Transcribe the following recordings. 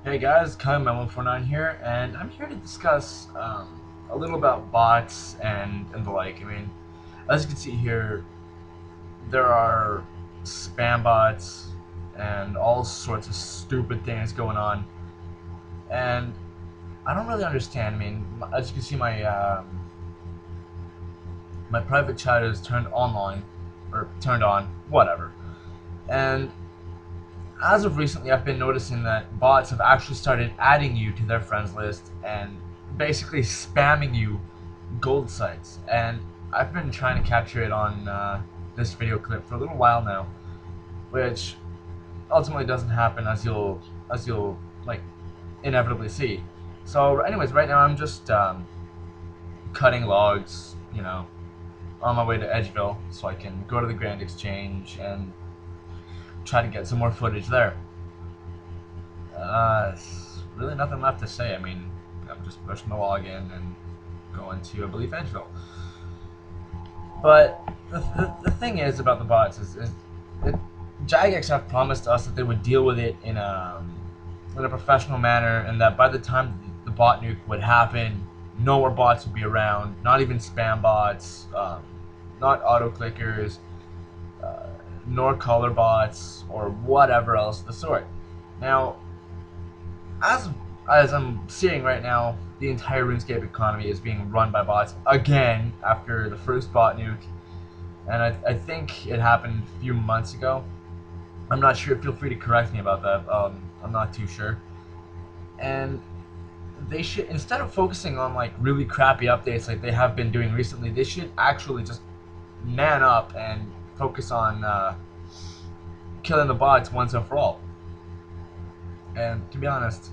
Hey guys, Kyle149 here, and I'm here to discuss a little about bots and the like. I mean, as you can see here, there are spam bots and all sorts of stupid things going on, and I don't really understand. I mean, as you can see, my private chat is turned online or turned on, whatever, and as of recently, I've been noticing that bots have actually started adding you to their friends list and basically spamming you gold sites. And I've been trying to capture it on this video clip for a little while now, which ultimately doesn't happen as you'll like inevitably see. So, anyways, right now I'm just cutting logs, on my way to Edgeville, so I can go to the Grand Exchange and try to get some more footage there. Really nothing left to say. I mean, I'm just pushing the login and going to, I believe, Edgeville. But the thing is about the bots is that Jagex have promised us that they would deal with it in a professional manner, and that by the time the bot nuke would happen, no more bots would be around, not even spam bots, not auto clickers, nor color bots, or whatever else of the sort. Now, as as I'm seeing right now, the entire RuneScape economy is being run by bots again after the first bot nuke, and I think it happened a few months ago. I'm not sure. Feel free to correct me about that. I'm not too sure. And they should, instead of focusing on like really crappy updates like they have been doing recently, they should actually just man up and focus on killing the bots once and for all. And to be honest,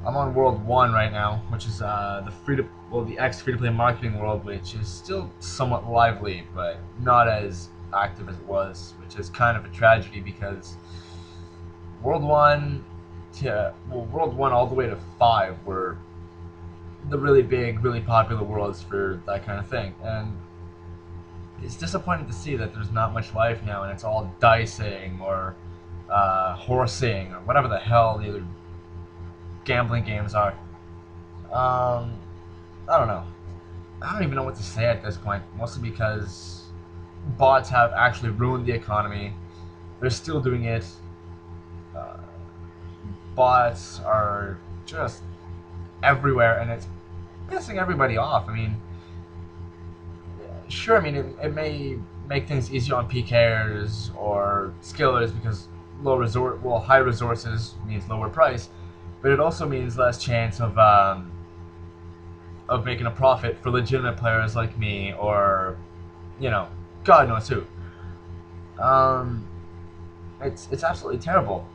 I'm on World 1 right now, which is the ex free-to-play marketing world, which is still somewhat lively, but not as active as it was, which is kind of a tragedy because World 1 World 1 all the way to 5 were the really big, really popular worlds for that kind of thing, and it's disappointing to see that there's not much life now, and it's all dicing or horsing or whatever the hell the other gambling games are. I don't know. I don't even know what to say at this point. Mostly because bots have actually ruined the economy. They're still doing it. Uh, Bots are just everywhere, and it's pissing everybody off. I mean, sure. I mean, it may make things easier on PKers or skillers because high resources means lower price, but it also means less chance of making a profit for legitimate players like me or, you know, God knows who. Um, it's absolutely terrible.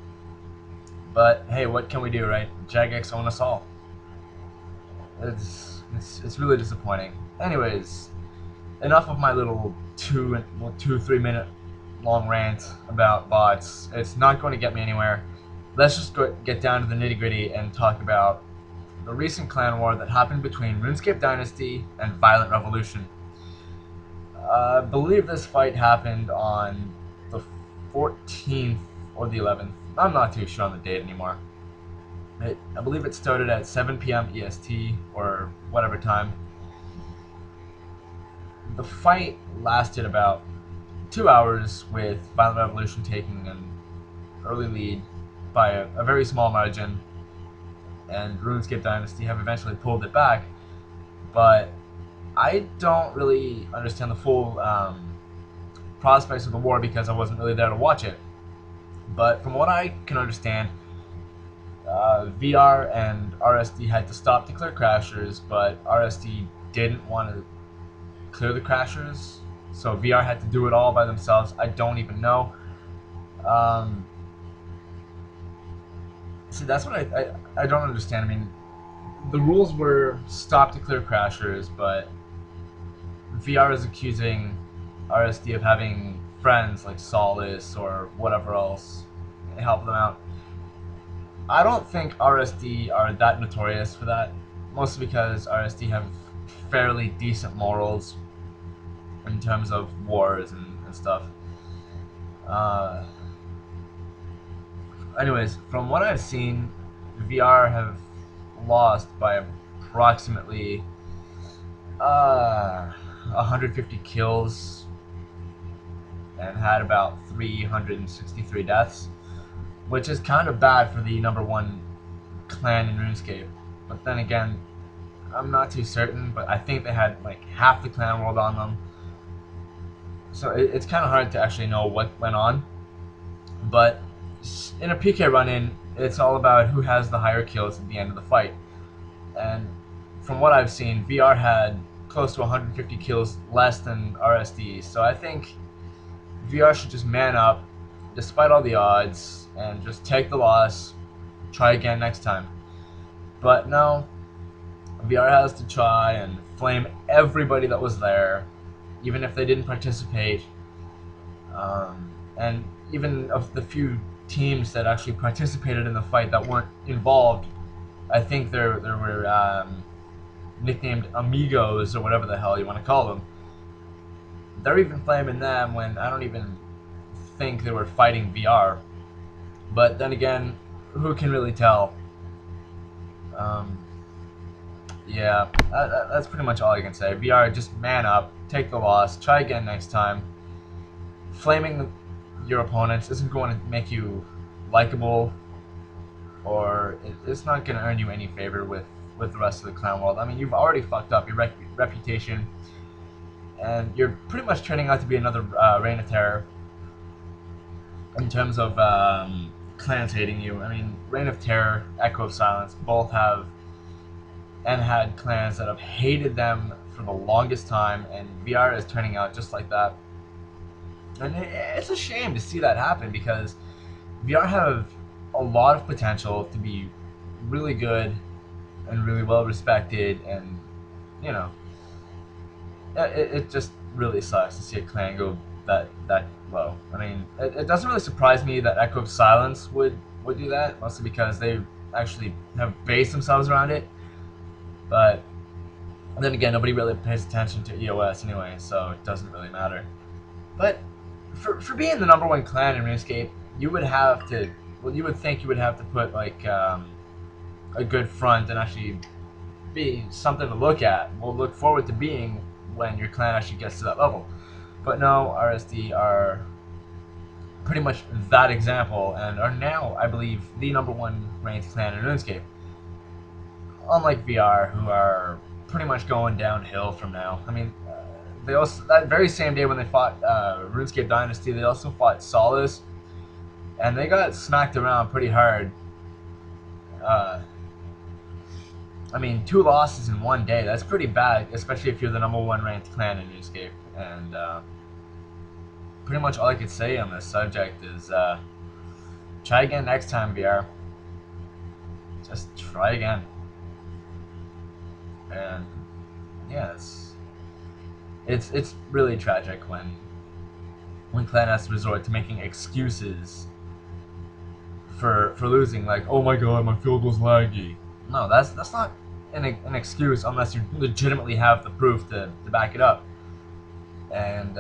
But hey, what can we do, right? Jagex own us all. It's really disappointing. Anyways, enough of my little 3 minute long rant about bots. It's not going to get me anywhere. Let's just get down to the nitty gritty and talk about the recent clan war that happened between RuneScape Dynasty and Violent Revolution. I believe this fight happened on the 14th or the 11th. I'm not too sure on the date anymore. I believe it started at 7 p.m. EST or whatever time. The fight lasted about 2 hours, with Violent Revolution taking an early lead by a very small margin, and RuneScape Dynasty have eventually pulled it back. But I don't really understand the full prospects of the war because I wasn't really there to watch it. But from what I can understand, VR and RSD had to stop to clear crashers, but RSD didn't want to clear the crashers, so VR had to do it all by themselves. I don't even know. Um, See, that's what I don't understand. I mean, the rules were stop to clear crashers, but VR is accusing RSD of having friends like Solace or whatever else help them out. I don't think RSD are that notorious for that, mostly because RSD have fairly decent morals in terms of wars and stuff. Uh, Anyways, from what I've seen, VR have lost by approximately 150 kills and had about 363 deaths, which is kind of bad for the #1 clan in RuneScape. But then again, I'm not too certain, but I think they had like half the clan world on them. So it's kind of hard to actually know what went on. But in a PK run-in, it's all about who has the higher kills at the end of the fight. And from what I've seen, VR had close to 150 kills less than RSD. So I think VR should just man up, despite all the odds, and just take the loss, try again next time. But no, VR has to try and flame everybody that was there, even if they didn't participate. And even of the few teams that actually participated in the fight that weren't involved, I think there were nicknamed amigos or whatever the hell you want to call them. They're even flaming them when I don't even think they were fighting VR. But then again, who can really tell? Yeah, that's pretty much all I can say. VR, just man up, take the loss, try again next time. Flaming your opponents isn't going to make you likable, or it's not going to earn you any favor with the rest of the clan world. I mean, you've already fucked up your reputation, and you're pretty much turning out to be another Reign of Terror in terms of clans hating you. I mean, Reign of Terror, Echo of Silence, both have and had clans that have hated them for the longest time, and VR is turning out just like that. And it's a shame to see that happen, because VR have a lot of potential to be really good and really well respected, and you know, it just really sucks to see a clan go that low. I mean, it doesn't really surprise me that Echo of Silence would do that, mostly because they actually have based themselves around it. But then again, nobody really pays attention to EOS anyway, so it doesn't really matter. But for being the #1 clan in RuneScape, you would have to, well, you would think you would have to put like a good front and actually be something to look at. We'll look forward to being when your clan actually gets to that level. But no, RSD are pretty much that example, and are now, I believe, the #1 ranked clan in RuneScape. Unlike VR, who are pretty much going downhill from now. I mean, they also, that very same day when they fought RuneScape Dynasty, they also fought Solace, and they got smacked around pretty hard. I mean, 2 losses in one day, that's pretty bad, especially if you're the #1 ranked clan in RuneScape. And pretty much all I could say on this subject is try again next time, VR. Just try again. And yeah, it's really tragic when clan has to resort to making excuses for losing, like, oh my god, my field was laggy. No, that's not an excuse unless you legitimately have the proof to back it up. And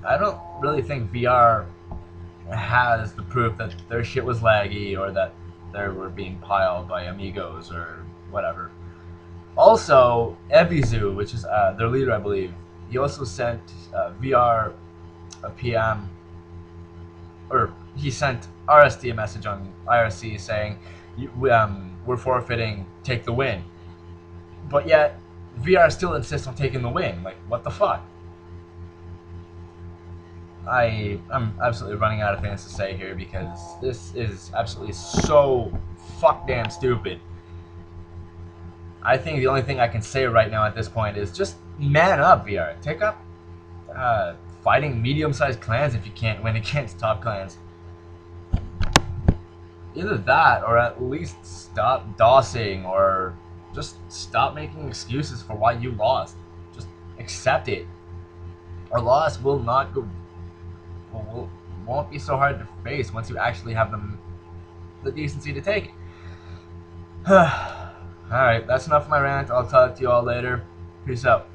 I don't really think VR has the proof that their shit was laggy, or that they were being piled by amigos or whatever. Also, Evizu, which is their leader, I believe, he also sent VR a PM, or he sent RSD a message on IRC saying, we're forfeiting, take the win. But yet, VR still insists on taking the win. Like, what the fuck? I'm absolutely running out of things to say here, because this is absolutely so fuck damn stupid. I think the only thing I can say right now at this point is just man up, VR. Take up fighting medium-sized clans if you can't win against top clans. Either that, or at least stop dossing, or just stop making excuses for why you lost. Just accept it. Our loss will not go. Won't be so hard to face once you actually have the decency to take it. Alright, that's enough of my rant. I'll talk to you all later. Peace out.